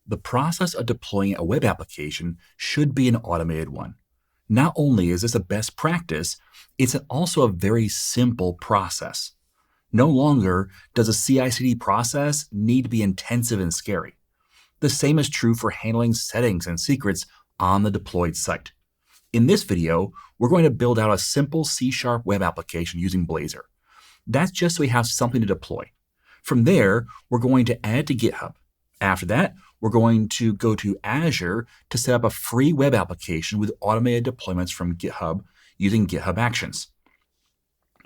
The process of deploying a web application should be an automated one. Not only is this a best practice, it's also a very simple process. No longer does a CI/CD process need to be intensive and scary. The same is true for handling settings and secrets on the deployed site. In this video, we're going to build out a simple C# web application using Blazor. That's just so we have something to deploy. From there, we're going to add it to GitHub. After that, we're going to go to Azure to set up a free web application with automated deployments from GitHub using GitHub Actions.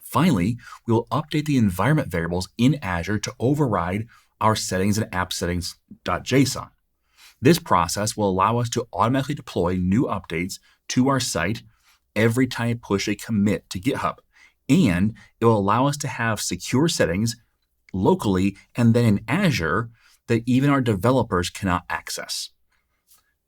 Finally, we will update the environment variables in Azure to override our settings in appsettings.json. This process will allow us to automatically deploy new updates to our site every time we push a commit to GitHub. And it will allow us to have secure settings locally and then in Azure that even our developers cannot access.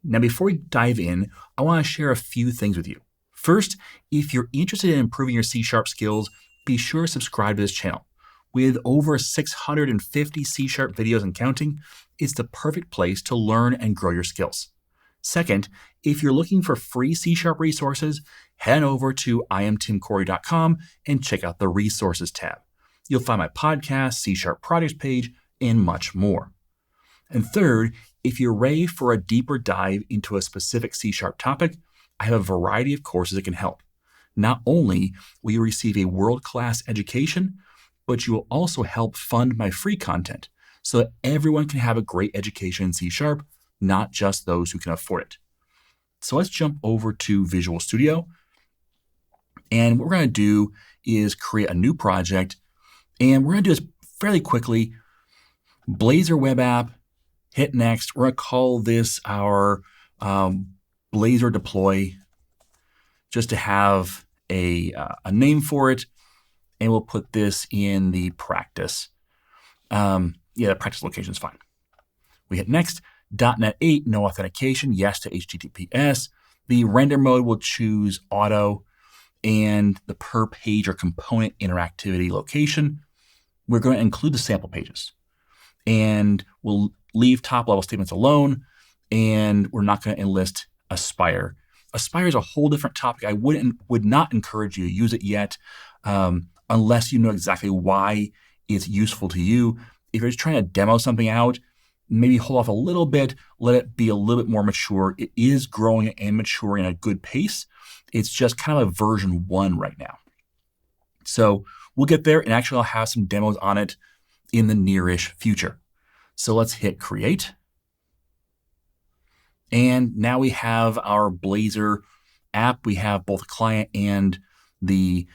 Now, before we dive in, I want to share a few things with you. First, if you're interested in improving your C# skills, be sure to subscribe to this channel. With over 650 C# videos and counting, it's the perfect place to learn and grow your skills. Second, if you're looking for free C# resources, head over to iamtimcorey.com and check out the resources tab. You'll find my podcast, C# projects page, and much more. And third, if you're ready for a deeper dive into a specific C# topic, I have a variety of courses that can help. Not only will you receive a world-class education, but you will also help fund my free content so that everyone can have a great education in C#, not just those who can afford it. So let's jump over to Visual Studio. And what we're going to do is create a new project. And we're going to do this fairly quickly. Blazor web app, hit next. We're going to call this our Blazor deploy just to have a name for it. And we'll put this in the practice. The practice location is fine. We hit next. .NET 8, no authentication, yes to HTTPS. The render mode will choose auto, and the per page or component interactivity location, we're going to include the sample pages. And we'll leave top level statements alone, and we're not going to enlist Aspire. Aspire is a whole different topic. I would not encourage you to use it yet unless you know exactly why it's useful to you. If you're just trying to demo something out, maybe hold off a little bit, let it be a little bit more mature. It is growing and maturing at a good pace. It's just kind of a version 1 right now. So we'll get there, and actually I'll have some demos on it in the nearish future. So let's hit create. And now we have our Blazor app. We have both the client and the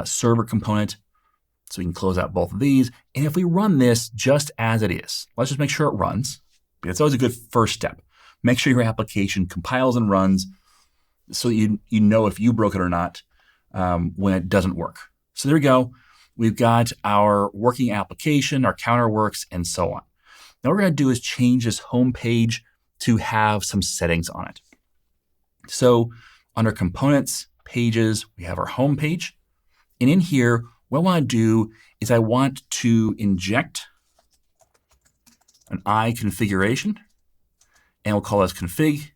server component. So we can close out both of these. And if we run this just as it is, let's just make sure it runs. That's always a good first step. Make sure your application compiles and runs so you know if you broke it or not when it doesn't work. So there we go. We've got our working application, our counter works, and so on. Now what we're going to do is change this home page to have some settings on it. So under components, pages, we have our home page. And in here, what I want to do is I want to inject an I configuration, and we'll call this config.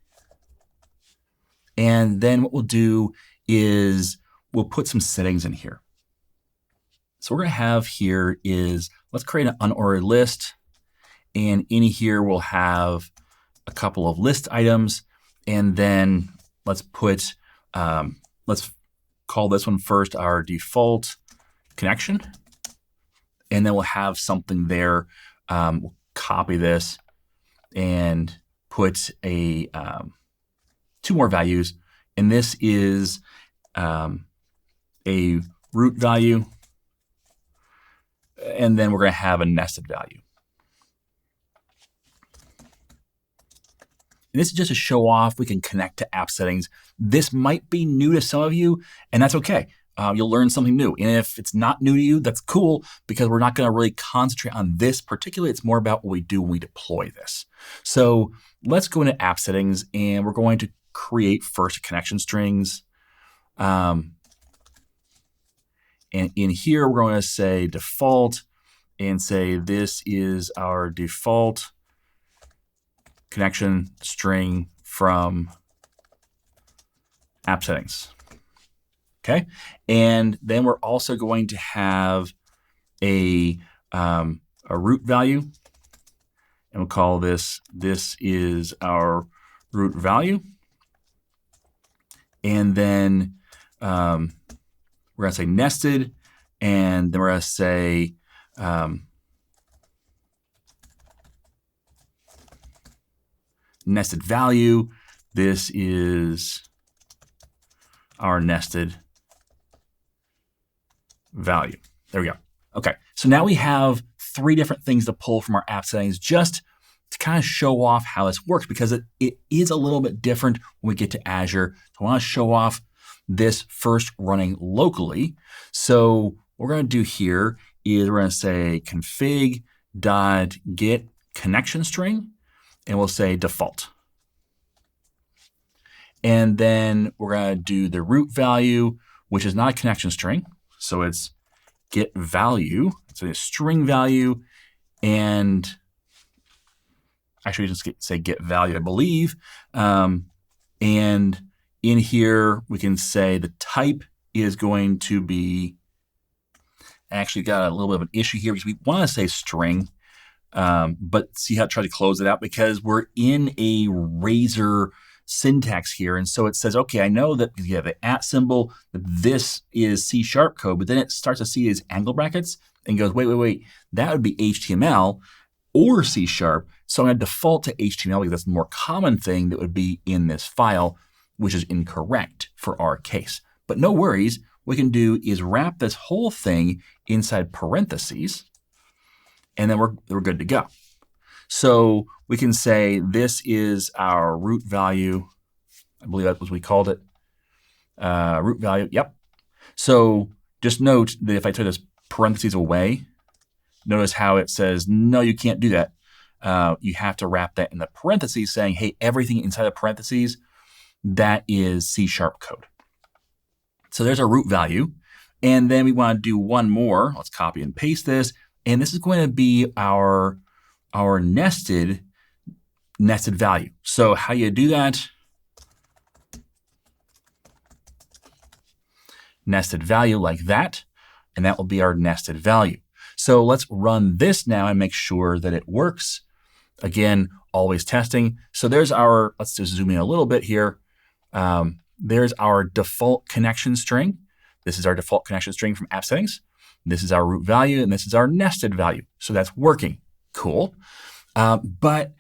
And then what we'll do is we'll put some settings in here. So what we're going to have here is, let's create an unordered list. And in here, we'll have a couple of list items. And then let's put, let's call this one first our default connection. And then we'll have something there. We'll copy this and put a 2 more values. And this is a root value. And then we're going to have a nested value. And this is just to show off we can connect to app settings. This might be new to some of you, and that's okay. You'll learn something new. And if it's not new to you, that's cool, because we're not going to really concentrate on this particularly. It's more about what we do when we deploy this. So let's go into app settings, and we're going to create first connection strings. And in here, we're going to say default and say this is our default connection string from Appsettings. Okay, and then we're also going to have a root value, and we'll call this is our root value, and then we're going to say nested, and then we're going to say nested value. This is our nested value. There we go. Okay, so now we have 3 different things to pull from our app settings just to kind of show off how this works, because it is a little bit different when we get to Azure. So I want to show off this first running locally. So what we're going to do here is we're going to say config.get connection string, and we'll say default. And then we're going to do the root value, which is not a connection string. So it's get value. So a string value, and actually just say get value, I believe. And in here, we can say the type is going to be, actually got a little bit of an issue here because we want to say string, but see how I try to close it out, because we're in a Razor syntax here. And so it says, okay, I know that you have the @ symbol, that this is C# code, but then it starts to see these angle brackets and goes, wait, that would be HTML or C#. So I'm going to default to HTML because that's the more common thing that would be in this file, which is incorrect for our case. But no worries, what we can do is wrap this whole thing inside parentheses, and then we're good to go. So we can say this is our root value. I believe that was what we called it. Root value, yep. So just note that if I take this parentheses away, notice how it says, no, you can't do that. You have to wrap that in the parentheses saying, hey, everything inside the parentheses, that is C# code. So there's our root value. And then we want to do one more. Let's copy and paste this. And this is going to be our nested value. So how you do that? Nested value like that, and that will be our nested value. So let's run this now and make sure that it works. Again, always testing. So there's our, let's just zoom in a little bit here. There's our default connection string. This is our default connection string from Appsettings. This is our root value, and this is our nested value. So that's working. Cool. But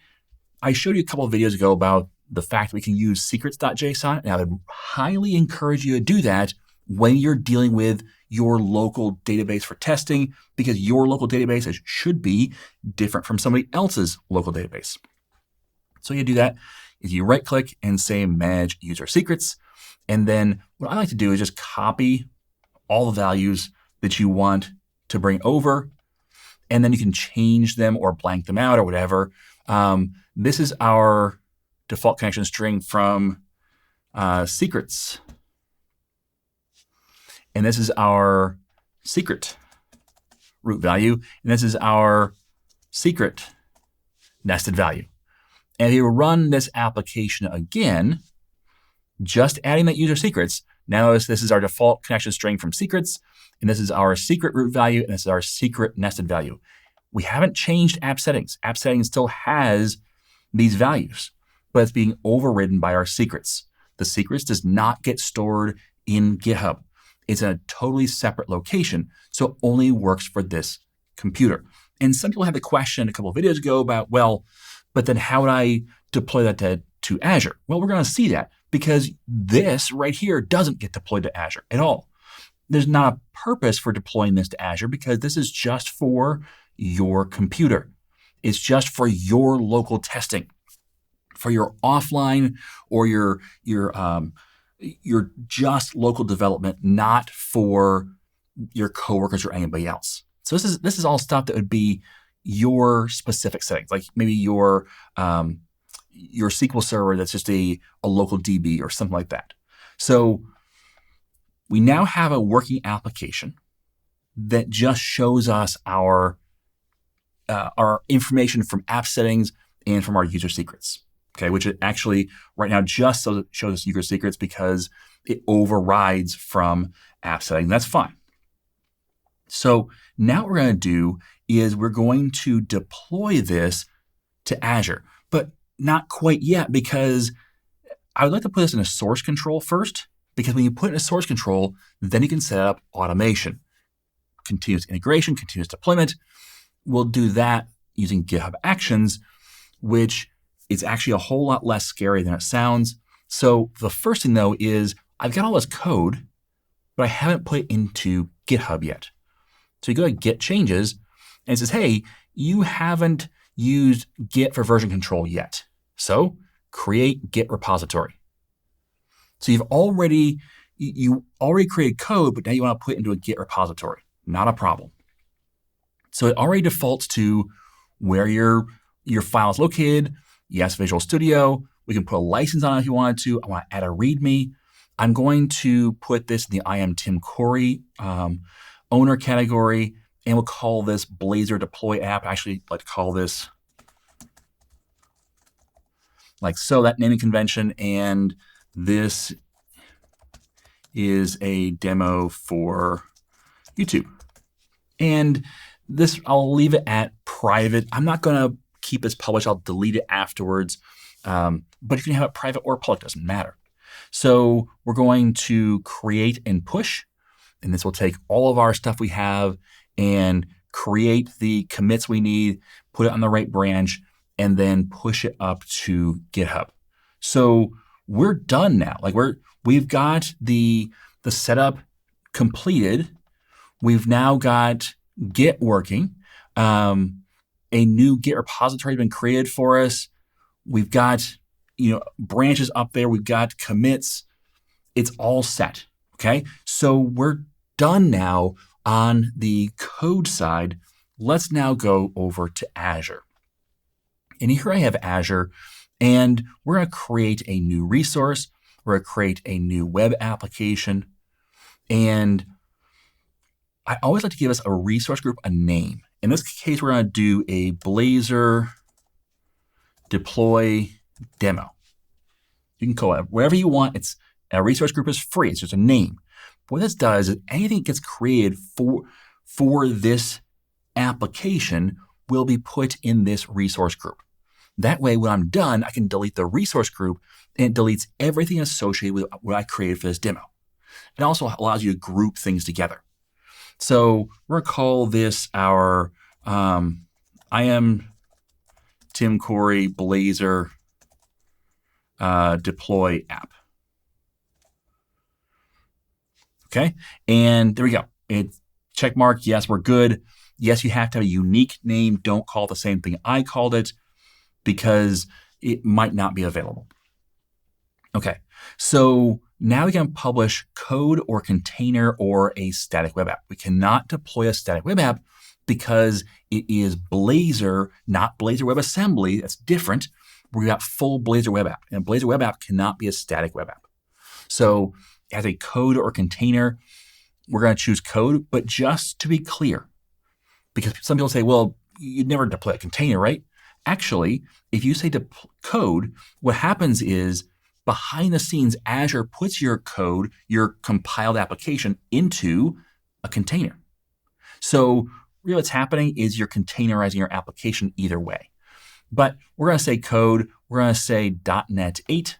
I showed you a couple of videos ago about the fact that we can use secrets.json, and I would highly encourage you to do that when you're dealing with your local database for testing, because your local database should be different from somebody else's local database. So you do that is you right-click and say Manage User Secrets, and then what I like to do is just copy all the values that you want to bring over, and then you can change them or blank them out or whatever. This is our default connection string from secrets. And this is our secret root value. And this is our secret nested value. And if you run this application again, just adding that user secrets, now notice this is our default connection string from secrets, and this is our secret root value, and this is our secret nested value. We haven't changed app settings. App settings still has these values, but it's being overridden by our secrets. The secrets does not get stored in GitHub. It's in a totally separate location, so it only works for this computer. And some people had the question a couple of videos ago about, well, but then how would I deploy that to Azure? Well, we're going to see that because this right here doesn't get deployed to Azure at all. There's not a purpose for deploying this to Azure because this is just for your computer. It's just for your local testing, for your offline or your just local development, not for your coworkers or anybody else. So this is all stuff that would be your specific settings, like maybe your SQL server that's just a local DB or something like that. So we now have a working application that just shows us our information from app settings and from our user secrets. okay, which it actually right now just shows us user secrets because it overrides from app settings. That's fine. So now what we're going to do is we're going to deploy this to Azure, but not quite yet because I would like to put this in a source control first, because when you put in a source control, then you can set up automation, continuous integration, continuous deployment. We'll do that using GitHub Actions, which is actually a whole lot less scary than it sounds. So the first thing, though, is I've got all this code, but I haven't put it into GitHub yet. So you go to Git Changes, and it says, hey, you haven't used Git for version control yet. So create Git repository. So you already created code, but now you want to put it into a Git repository. Not a problem. So it already defaults to where your file is located. Yes, Visual Studio. We can put a license on it if you wanted to. I want to add a README. I'm going to put this in the I am Tim Corey owner category, and we'll call this Blazor deploy app. I actually like to call this like so, that naming convention, and this is a demo for YouTube. And this, I'll leave it at private. I'm not going to keep this published. I'll delete it afterwards. But you can have it private or public, doesn't matter. So we're going to create and push, and this will take all of our stuff we have and create the commits we need, put it on the right branch, and then push it up to GitHub. So we're done now. Like we've got the setup completed. We've now got Git working. A new Git repository has been created for us. We've got branches up there. We've got commits. It's all set. Okay, so we're done now on the code side. Let's now go over to Azure. And here I have Azure, and we're going to create a new resource. We're going to create a new web application. And I always like to give us a resource group a name. In this case, we're going to do a Blazor deploy demo. You can call it whatever you want. A resource group is free. It's just a name. What this does is anything that gets created for this application will be put in this resource group. That way, when I'm done, I can delete the resource group, and it deletes everything associated with what I created for this demo. It also allows you to group things together. So we're going to call this our I am Tim Corey Blazor deploy app. Okay, and there we go. It's check mark. Yes, we're good. Yes, you have to have a unique name. Don't call it the same thing I called it, because it might not be available. Okay, so now we can publish code or container or a static web app. We cannot deploy a static web app because it is Blazor, not Blazor WebAssembly. That's different. We've got full Blazor web app, and a Blazor web app cannot be a static web app. So as a code or container, we're going to choose code, but just to be clear, because some people say, well, you'd never deploy a container, right? Actually, if you say code, what happens is behind the scenes, Azure puts your code, your compiled application, into a container. So really what's happening is you're containerizing your application either way. But we're going to say code. We're going to say .NET 8,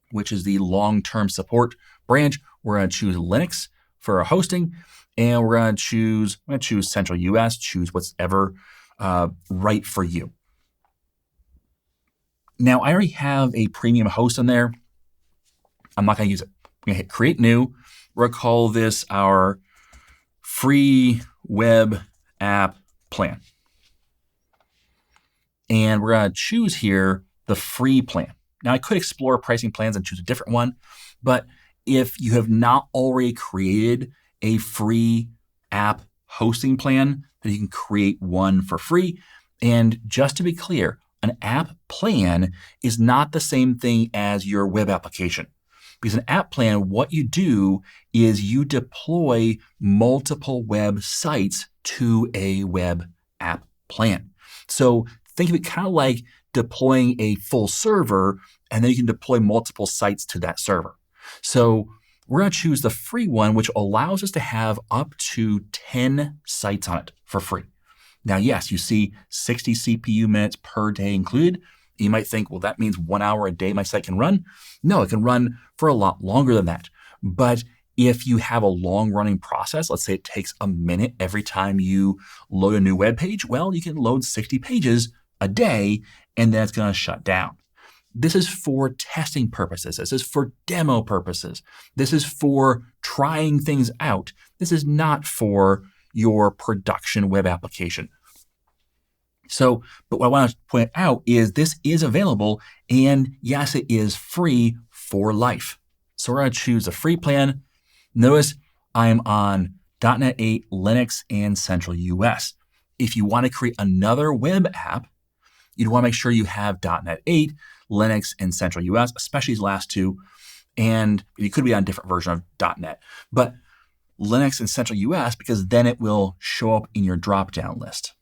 which is the long-term support branch. We're going to choose Linux for our hosting, and we're going to choose Central US, choose whatever right for you. Now, I already have a premium host in there. I'm not going to use it. I'm going to hit Create New. We're going to call this our free web app plan. And we're going to choose here the free plan. Now, I could explore pricing plans and choose a different one, but if you have not already created a free app hosting plan, then you can create one for free. And just to be clear, an app plan is not the same thing as your web application. Because an app plan, what you do is you deploy multiple websites to a web app plan. So think of it kind of like deploying a full server, and then you can deploy multiple sites to that server. So we're going to choose the free one, which allows us to have up to 10 sites on it for free. Now, yes, you see 60 CPU minutes per day included. You might think, well, that means 1 hour a day my site can run. No, it can run for a lot longer than that. But if you have a long running process, let's say it takes a minute every time you load a new web page, well, you can load 60 pages a day, and then it's going to shut down. This is for testing purposes. This is for demo purposes. This is for trying things out. This is not for your production web application. So, but what I want to point out is this is available, and yes, it is free for life. So we're going to choose the free plan. Notice I'm on .NET 8, Linux, and Central US. If you want to create another web app, you'd want to make sure you have .NET 8, Linux, and Central US, especially these last two. And you could be on a different version of .NET, but Linux and Central US, because then it will show up in your drop-down list.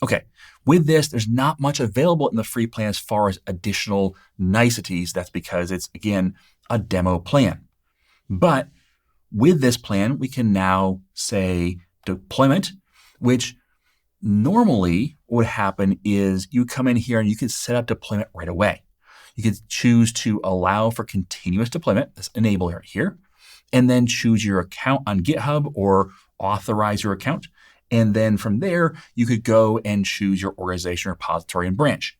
Okay, with this, there's not much available in the free plan as far as additional niceties. That's because it's, again, a demo plan. But with this plan, we can now say deployment, which normally what would happen is you come in here and you can set up deployment right away. You could choose to allow for continuous deployment, this enable right here, and then choose your account on GitHub or authorize your account. And then from there, you could go and choose your organization, repository, and branch.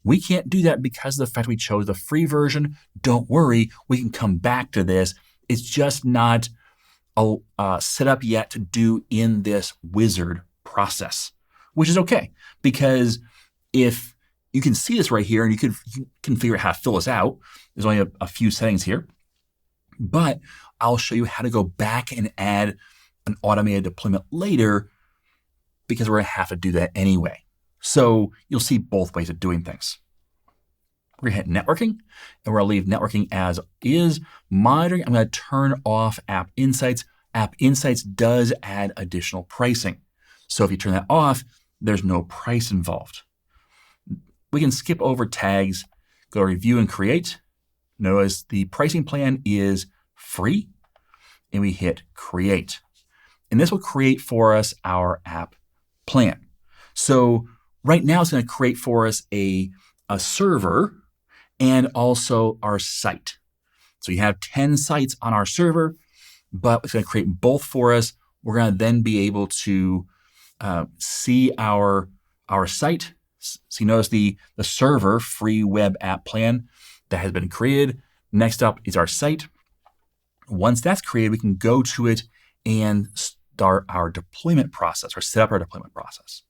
We can't do that because of the fact we chose the free version. Don't worry, we can come back to this. It's just not set up yet to do in this wizard process, which is okay, because if you can see this right here and you can figure out how to fill this out. There's only a few settings here, but I'll show you how to go back and add an automated deployment later, because we're going to have to do that anyway. So you'll see both ways of doing things. We're going to hit networking, and we're going to leave networking as is. Monitoring, I'm going to turn off App Insights. App Insights does add additional pricing. So if you turn that off, there's no price involved. We can skip over tags, go review and create. Notice the pricing plan is free, and we hit create. And this will create for us our app plan. So right now it's going to create for us a server and also our site. So you have 10 sites on our server, but it's going to create both for us. We're going to then be able to see our site. So you notice the server free web app plan that has been created. Next up is our site. Once that's created, we can go to it and start our deployment process or set up our deployment process.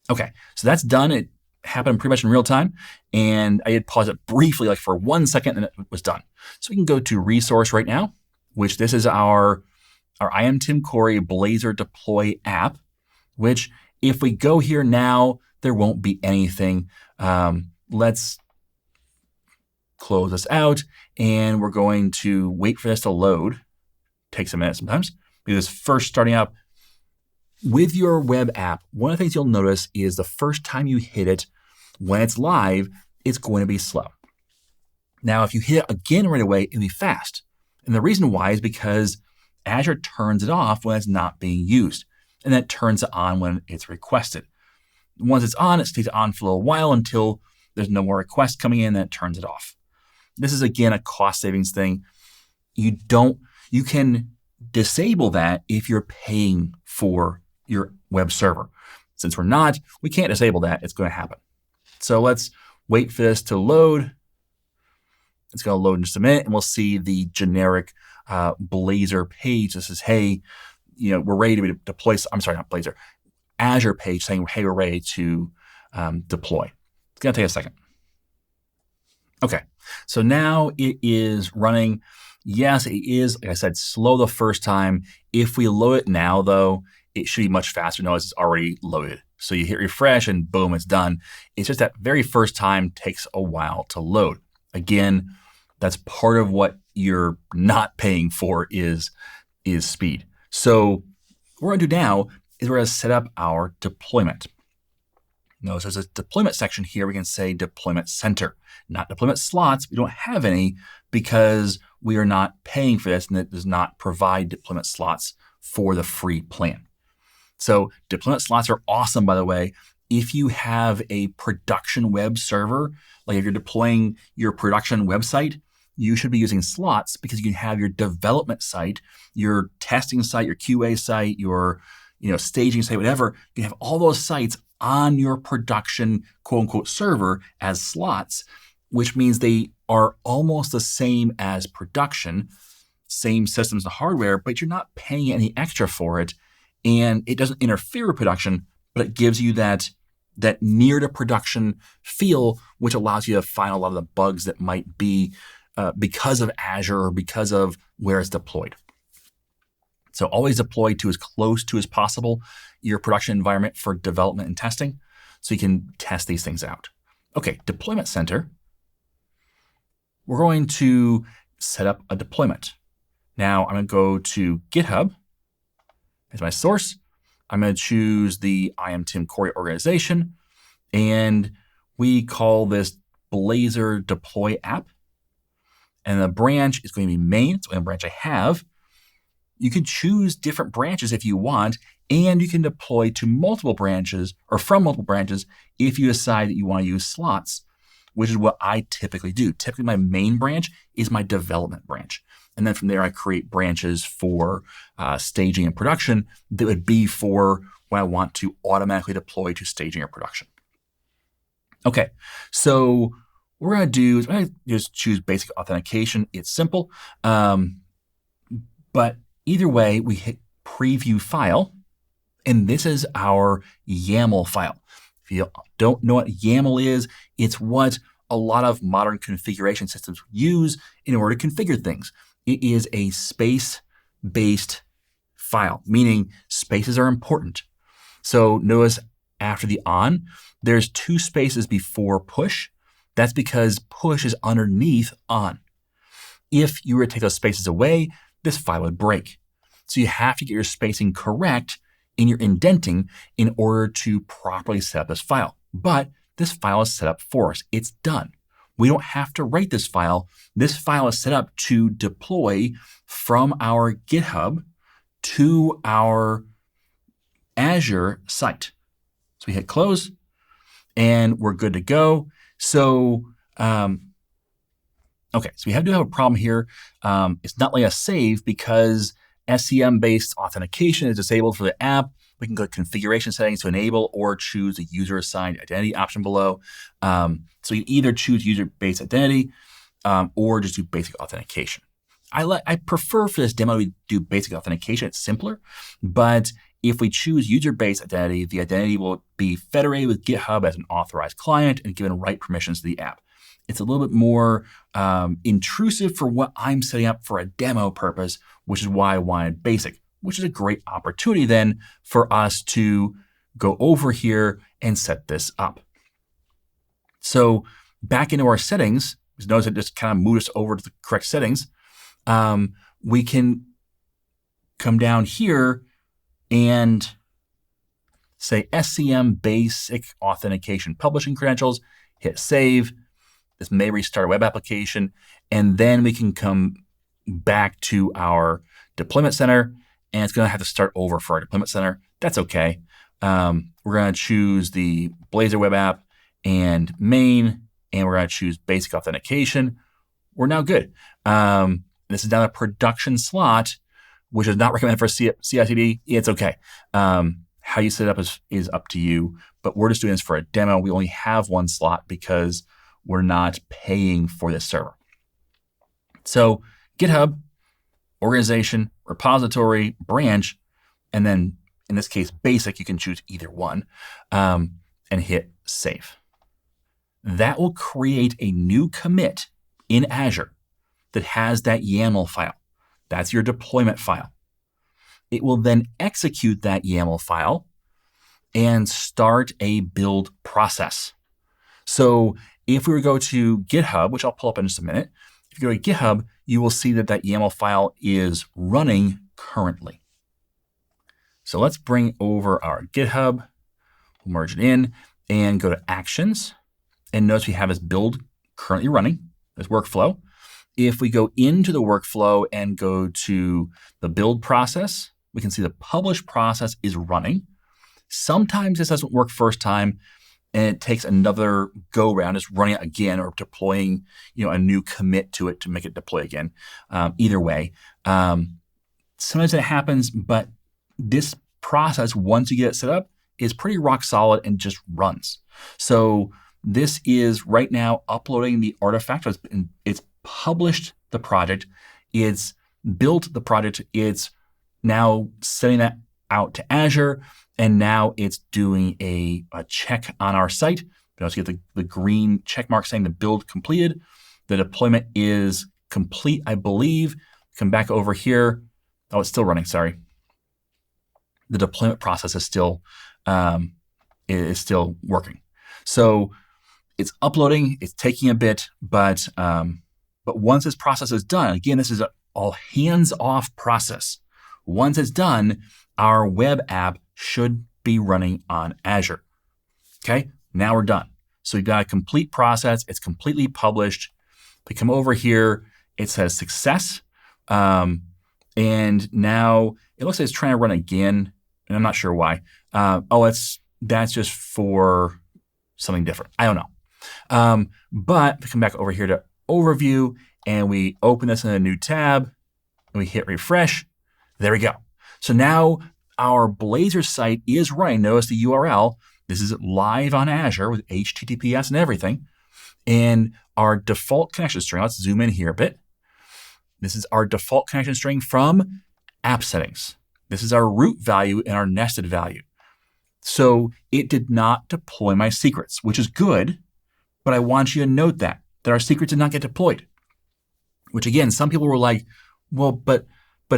Okay, so that's done. It happened pretty much in real time. And I did pause it briefly, like for 1 second, and it was done. So we can go to resource right now, which this is our I am Tim Corey Blazor deploy app, which if we go here now, there won't be anything. Let's close this out, and we're going to wait for this to load. Takes a minute sometimes because it's first starting up. With your web app, one of the things you'll notice is the first time you hit it, when it's live, it's going to be slow. Now, if you hit it again right away, it'll be fast. And the reason why is because Azure turns it off when it's not being used, and then it turns it on when it's requested. Once it's on, it stays on for a little while until there's no more requests coming in, then it turns it off. This is, again, a cost savings thing. You can disable that if you're paying for your web server. Since we're not, we can't disable that. It's going to happen. So let's wait for this to load. It's going to load in just a minute, and we'll see the generic Blazor page. This is, hey, we're ready to deploy. I'm sorry, not Blazor. Azure page saying, hey, we're ready to deploy. It's going to take a second. Okay, so now it is running. Yes, it is, like I said, slow the first time. If we load it now, though, it should be much faster. Notice it's already loaded. So you hit refresh and boom, it's done. It's just that very first time takes a while to load. Again, that's part of what you're not paying for is speed. So what we're going to do now is we're going to set up our deployment. Notice there's a deployment section here. We can say deployment center, not deployment slots. We don't have any because we are not paying for this, and it does not provide deployment slots for the free plan. So deployment slots are awesome, by the way. If you have a production web server, like if you're deploying your production website, you should be using slots because you can have your development site, your testing site, your QA site, your staging site, whatever. You can have all those sites on your production quote unquote server as slots, which means they are almost the same as production, same systems and hardware, but you're not paying any extra for it. And it doesn't interfere with production, but it gives you that near to production feel, which allows you to find a lot of the bugs that might be because of Azure or because of where it's deployed. So always deploy to as close to as possible your production environment for development and testing so you can test these things out. Okay, deployment center. We're going to set up a deployment. Now I'm going to go to GitHub as my source. I'm going to choose the I am Tim Corey organization, and we call this Blazor deploy app. And the branch is going to be main. It's the only branch I have. You can choose different branches if you want, and you can deploy to multiple branches or from multiple branches if you decide that you want to use slots, which is what I typically do. Typically, my main branch is my development branch. And then from there, I create branches for staging and production that would be for when I want to automatically deploy to staging or production. Okay, so what we're going to do is I just choose basic authentication. It's simple. But either way, we hit preview file, and this is our YAML file. If you don't know what YAML is, it's what a lot of modern configuration systems use in order to configure things. It is a space-based file, meaning spaces are important. So notice after the on, there's 2 spaces before push. That's because push is underneath on. If you were to take those spaces away, this file would break. So you have to get your spacing correct in your indenting in order to properly set up this file. But this file is set up for us. It's done. We don't have to write this file. This file is set up to deploy from our GitHub to our Azure site. So we hit close, and we're good to go. So, okay, so we do have a problem here. It's not letting us save because SCM-based authentication is disabled for the app. We can go to configuration settings to enable or choose the user-assigned identity option below. So you either choose user-based identity or just do basic authentication. I prefer for this demo we do basic authentication. It's simpler, but if we choose user-based identity, the identity will be federated with GitHub as an authorized client and given right permissions to the app. It's a little bit more intrusive for what I'm setting up for a demo purpose, which is why I wanted basic, which is a great opportunity then for us to go over here and set this up. So back into our settings, notice it just kind of moved us over to the correct settings. We can come down here and say SCM basic authentication publishing credentials, hit save. This may restart a web application, and then we can come back to our deployment center, and it's going to have to start over for our deployment center. That's okay. We're going to choose the Blazor web app and main, and we're going to choose basic authentication. We're now good. This is now a production slot, which is not recommended for CI/CD. It's okay. How you set it up is up to you, but we're just doing this for a demo. We only have 1 slot because we're not paying for this server. So GitHub, organization, repository, branch, and then in this case, basic, you can choose either one, and hit save. That will create a new commit in Azure that has that YAML file. That's your deployment file. It will then execute that YAML file and start a build process. So if we were to go to GitHub, which I'll pull up in just a minute, if you go to GitHub, you will see that that YAML file is running currently. So let's bring over our GitHub, we'll merge it in, and go to Actions. And notice we have this build currently running, this workflow. If we go into the workflow and go to the build process, we can see the publish process is running. Sometimes this doesn't work first time, and it takes another go round, just running it again or deploying a new commit to it to make it deploy again. Either way, sometimes it happens, but this process, once you get it set up, is pretty rock solid and just runs. So this is right now uploading the artifact. It's published the project. It's built the project. It's now sending that out to Azure. And now it's doing a check on our site. You also get the green check mark saying the build completed. The deployment is complete, I believe. Come back over here. Oh, it's still running, sorry. The deployment process is still working. So it's uploading, it's taking a bit, but once this process is done, again, this is an all hands-off process. Once it's done, our web app should be running on Azure. Okay, now we're done. So we've got a complete process. It's completely published. We come over here, it says success. And now it looks like it's trying to run again, and I'm not sure why. That's just for something different. I don't know. But we come back over here to overview, and we open this in a new tab, and we hit refresh. There we go. So now our Blazor site is running. Notice the URL. This is live on Azure with HTTPS and everything. And our default connection string, let's zoom in here a bit. This is our default connection string from Appsettings. This is our root value and our nested value. So it did not deploy my secrets, which is good, but I want you to note that our secrets did not get deployed. Which again, some people were like, well, but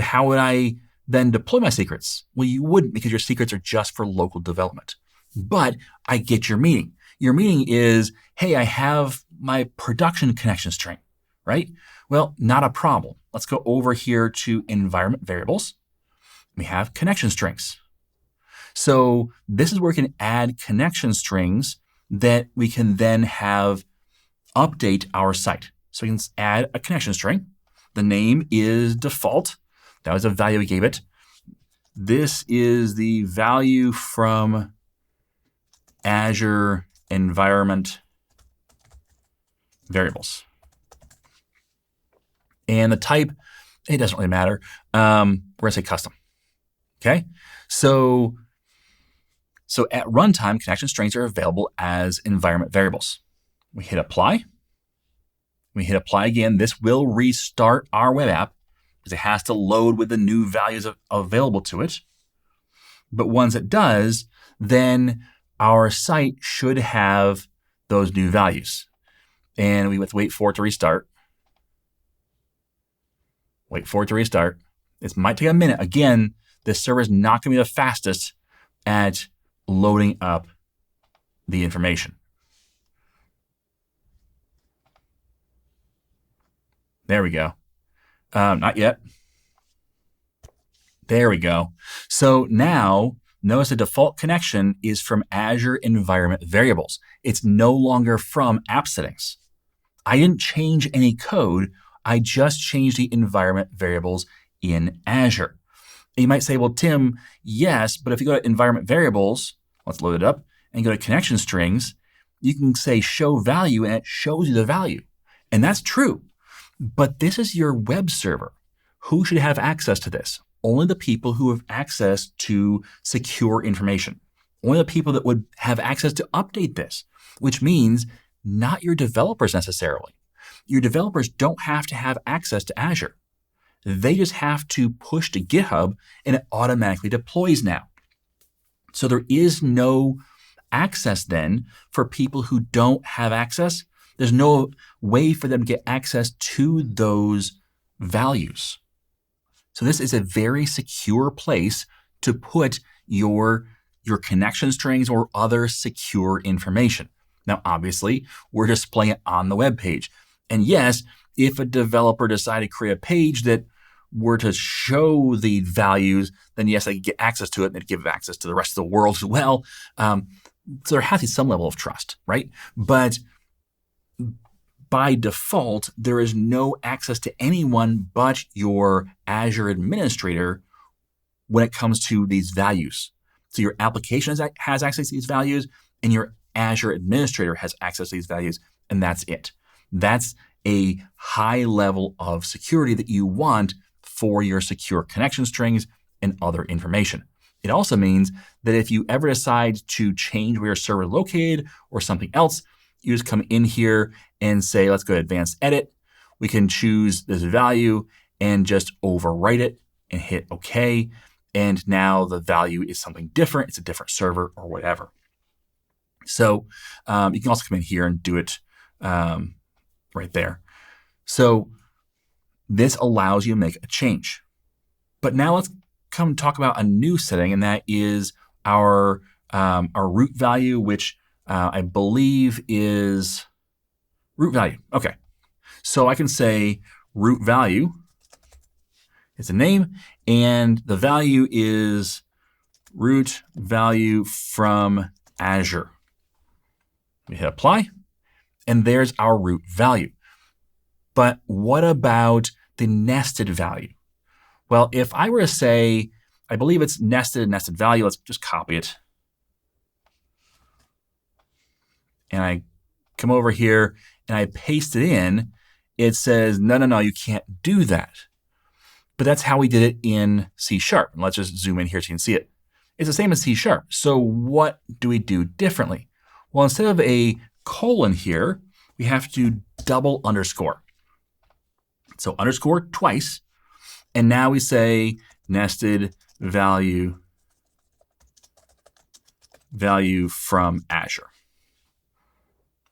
how would I then deploy my secrets? Well, you wouldn't, because your secrets are just for local development. But I get your meaning. Your meaning is, hey, I have my production connection string, right? Well, not a problem. Let's go over here to environment variables. We have connection strings. So this is where we can add connection strings that we can then have update our site. So we can add a connection string. The name is default. That was a value we gave it. This is the value from Azure environment variables. And the type, it doesn't really matter. We're going to say custom. Okay. So at runtime, connection strings are available as environment variables. We hit apply. We hit apply again. This will restart our web app because it has to load with the new values available to it. But once it does, then our site should have those new values. And we have to wait for it to restart. Wait for it to restart. This might take a minute. Again, this server is not going to be the fastest at loading up the information. There we go. Not yet. There we go. So now, notice the default connection is from Azure environment variables. It's no longer from Appsettings. I didn't change any code. I just changed the environment variables in Azure. And you might say, well, Tim, yes, but if you go to environment variables, let's load it up, and go to connection strings, you can say show value, and it shows you the value. And that's true. But this is your web server. Who should have access to this? Only the people who have access to secure information. Only the people that would have access to update this, which means not your developers necessarily. Your developers don't have to have access to Azure. They just have to push to GitHub, and it automatically deploys now. So there is no access then for people who don't have access. There's no way for them to get access to those values. So this is a very secure place to put your connection strings or other secure information. Now, obviously, we're displaying it on the web page. And yes, if a developer decided to create a page that were to show the values, then yes, they could get access to it and they'd give access to the rest of the world as well. So there has to be some level of trust, right? But by default, there is no access to anyone but your Azure administrator when it comes to these values. So your application has access to these values, and your Azure administrator has access to these values, and that's it. That's a high level of security that you want for your secure connection strings and other information. It also means that if you ever decide to change where your server is located or something else, you just come in here and say, let's go to advanced edit. We can choose this value and just overwrite it and hit OK. And now the value is something different. It's a different server or whatever. So you can also come in here and do it right there. So this allows you to make a change. But now let's come talk about a new setting, and that is our root value, which I believe is root value. Okay. So I can say root value is a name, and the value is root value from Azure. We hit apply, and there's our root value. But what about the nested value? Well, if I were to say, I believe it's nested value, let's just copy it. And I come over here and I paste it in, it says, no, you can't do that. But that's how we did it in C#. And let's just zoom in here so you can see it. It's the same as C#. So what do we do differently? Well, instead of a colon here, we have to do double underscore. So underscore twice. And now we say nested value from Azure.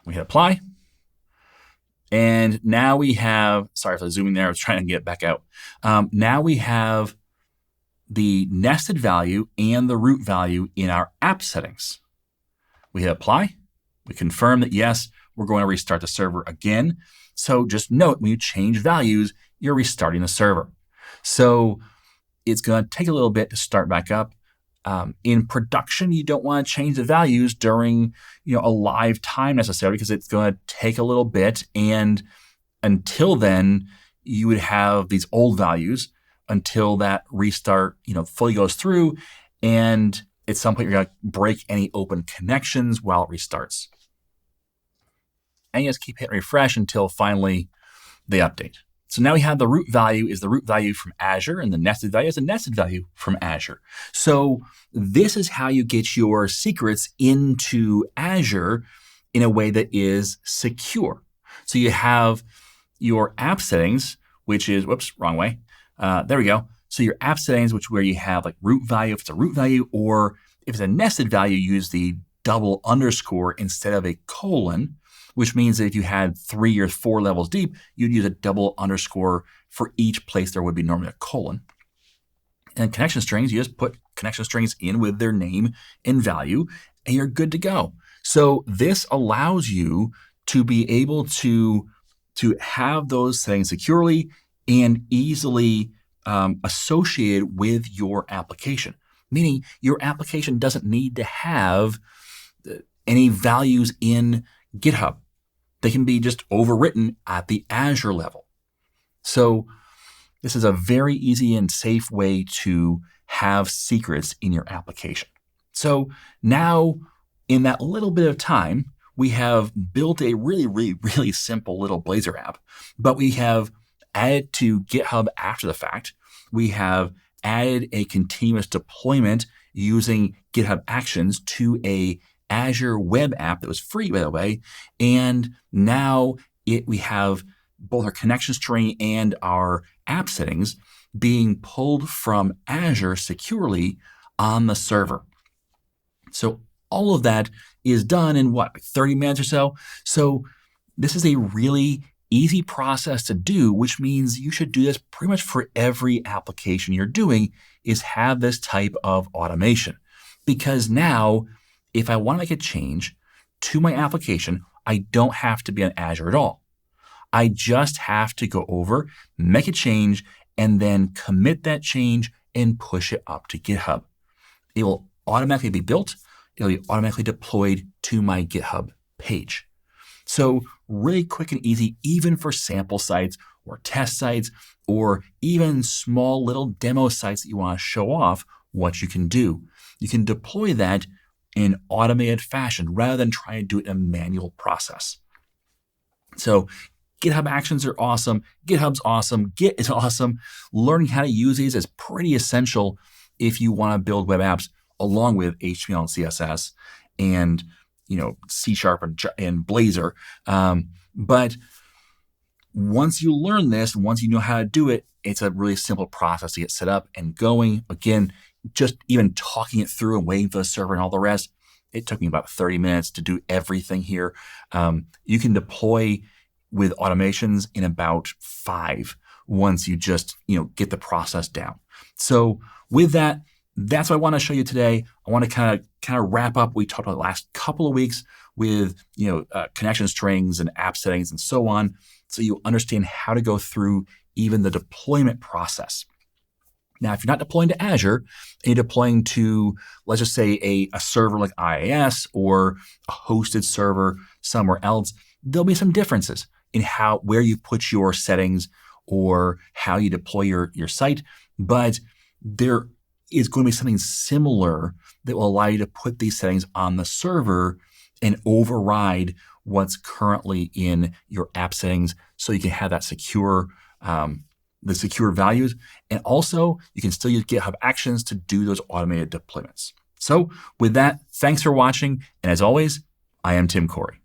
We hit apply. And now we have, sorry for zooming there, I was trying to get it back out. Now we have the nested value and the root value in our app settings. We hit apply. We confirm that, yes, we're going to restart the server again. So just note, when you change values, you're restarting the server. So it's going to take a little bit to start back up. In production, you don't want to change the values during a live time necessarily, because it's going to take a little bit. And until then, you would have these old values until that restart fully goes through. And at some point, you're going to break any open connections while it restarts. And you just keep hitting refresh until finally they update. So now we have the root value is the root value from Azure, and the nested value is the nested value from Azure. So this is how you get your secrets into Azure in a way that is secure. So you have your app settings, which is, whoops, wrong way. There we go. So your app settings, which where you have like root value, if it's a root value, or if it's a nested value, use the double underscore instead of a colon, which means that if you had 3 or 4 levels deep, you'd use a double underscore for each place there would be normally a colon. And connection strings, you just put connection strings in with their name and value, and you're good to go. So this allows you to be able to have those settings securely and easily associated with your application, meaning your application doesn't need to have any values in GitHub. They can be just overwritten at the Azure level. So this is a very easy and safe way to have secrets in your application. So now, in that little bit of time, we have built a really simple little Blazor app, but we have added to GitHub after the fact. We have added a continuous deployment using GitHub Actions to a Azure web app that was free, by the way. And now we have both our connection string and our app settings being pulled from Azure securely on the server. So all of that is done in what, like 30 minutes or so? So this is a really easy process to do, which means you should do this pretty much for every application you're doing, is have this type of automation. Because now, if I want to make a change to my application, I don't have to be on Azure at all. I just have to go over, make a change, and then commit that change and push it up to GitHub. It will automatically be built. it'll be automatically deployed to my GitHub page. So really quick and easy, even for sample sites or test sites, or even small little demo sites that you want to show off what you can do. You can deploy that in automated fashion rather than trying to do it in a manual process. So GitHub Actions are awesome. GitHub's awesome. Git is awesome. Learning how to use these is pretty essential if you want to build web apps along with HTML and CSS and C# and Blazor. But once you learn this, once you know how to do it, it's a really simple process to get set up and going. Again, just even talking it through and waiting for the server and all the rest, it took me about 30 minutes to do everything here. You can deploy with automations in about 5 once you just get the process down. So with that, that's what I want to show you today. I want to kind of wrap up what we talked about the last couple of weeks with connection strings and app settings and so on, so you understand how to go through even the deployment process. Now, if you're not deploying to Azure and you're deploying to, let's just say, a server like IIS or a hosted server somewhere else, there'll be some differences in where you put your settings or how you deploy your site. But there is going to be something similar that will allow you to put these settings on the server and override what's currently in your app settings, so you can have that secure, the secure values. And also, you can still use GitHub Actions to do those automated deployments. So with that, thanks for watching. And as always, I am Tim Corey.